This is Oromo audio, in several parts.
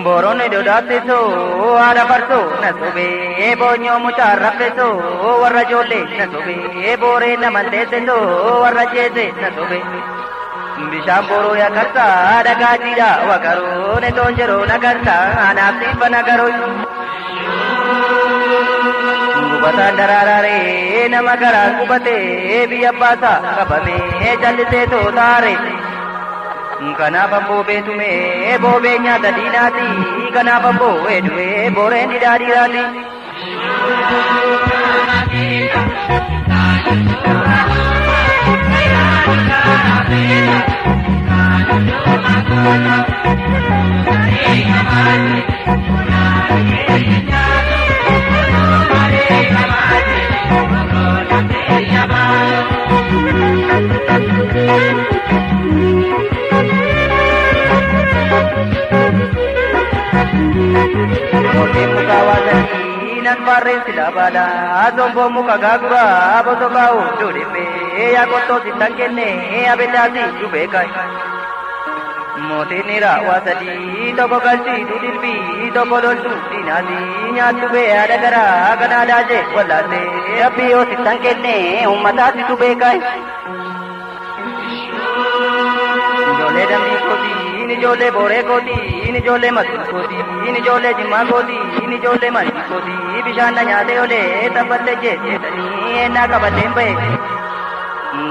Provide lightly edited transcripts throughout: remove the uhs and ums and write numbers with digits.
Borone dodate so ada parso na sobe bonyo mucha rape so warra jole na sobe bore na mande se so warra jese na sobe bishamboro ya karta daga jira wakaro ne tonjero na karta anapti banagaro gubata dararare namakara gubate biyabasa kabame jalite to tare kana bambo betume bobe nyata dinati kana bambo wedwe bore didari rati nan parin sila bala azombo muka gagura aboto kau duripe ya koto sitangkene abetasi dubekai moti nira wasadi toko kalsi dudilbi toko dolsu dinadi nyatube adagara ganada je walate apiyo sitangkene ummatasi dubekai jole dambi koti ini jole bore koti ini jole masul koti ini jole jima koti ini jole mani koti bishana nyade ole taballe je tani ena kabale mbe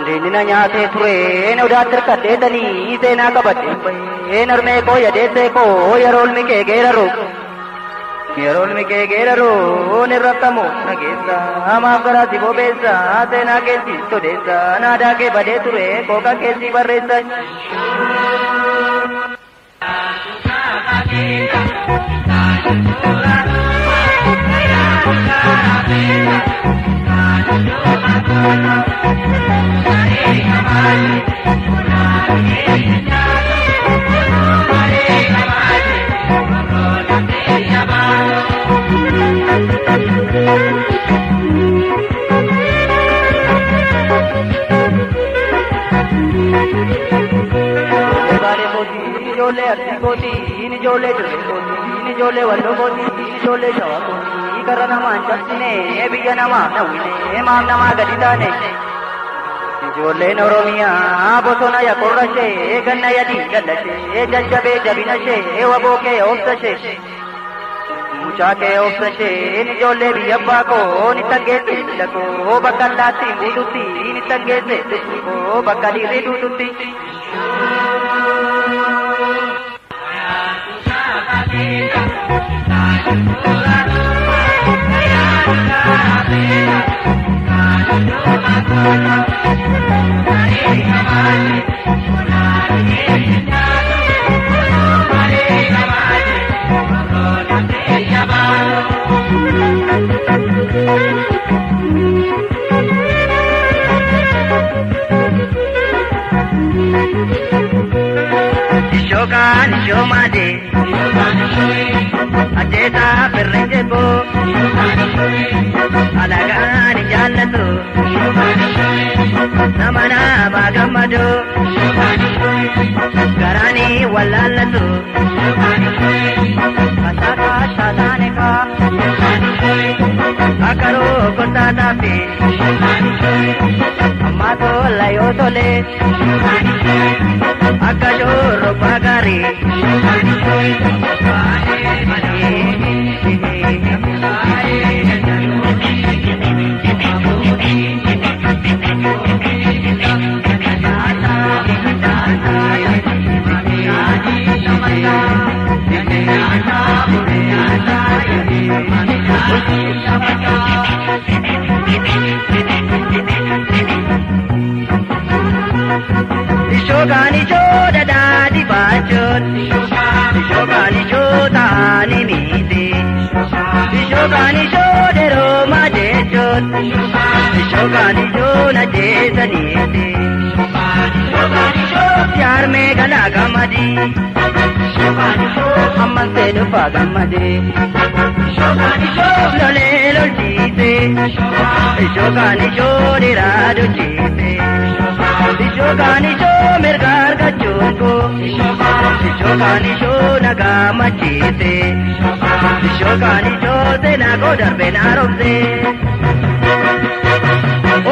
dinina nyate ture ne udatar kate tani sena kabale mbe enar me ko yade se ko yarol me ke geraro yarol me ke geraro niratamo nagesa amagara dibo besa sena ke si to desa nada ke bade ture ko ka ke si barresa jole arti koti ini jole jole koti ini jole wallo koti ini jole shawa koti karana manchastine biyana ma nawine mam nama gaditane jole noromia bosona ya korrashe ganna yadi gallashe jajjabe jabinashe waboke ofsashe muchake ofsashe ini jole biyabba ko ni tagete lako bakallati buduti ni tagete ko bakali reduti Shokan shomade ajeta perrenjebo alagani jannatu namana bagamado garani wallalatu kasaka shataneka akaro kotata pe amato layo tole akajoro pagari Shogani choda dadi bachot Shogani choda ni miti Shogani choda roma jechot Shogani choda jesaniti Shogani choda pyar me gala gamadi Shogani choda amman se dufa gamadi Shogani choda lole lolchite Shogani choda radu chite Bishokanisho mergar gachonko Bishokanisho nagamachite Bishokanisho senago darbe naromse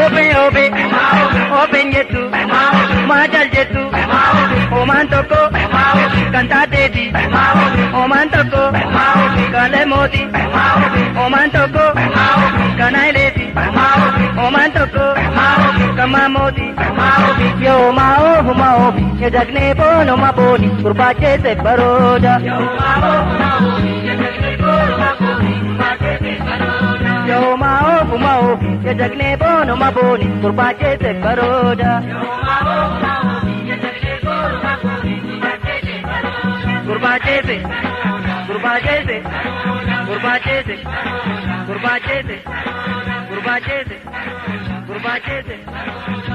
Ope ope Open yetu Majal jetu Oman toko Kanta dedi Oman toko Kale modi Oman toko Kanai ledi Oman toko Kama modi Yo mao humao Ye jagne bono ma boni Kurbache se baroda Yo mao humao Ye jagne bono ma boni Kurbache se baroda Yo mao humao Ye jagne bono ma boni Kurbache se baroda Yo mao humao Ye jagne bono ma boni Kurbache se baroda Kurbache se Kurbache se Kurbache se Kurbache se Kurbache se Kurbache se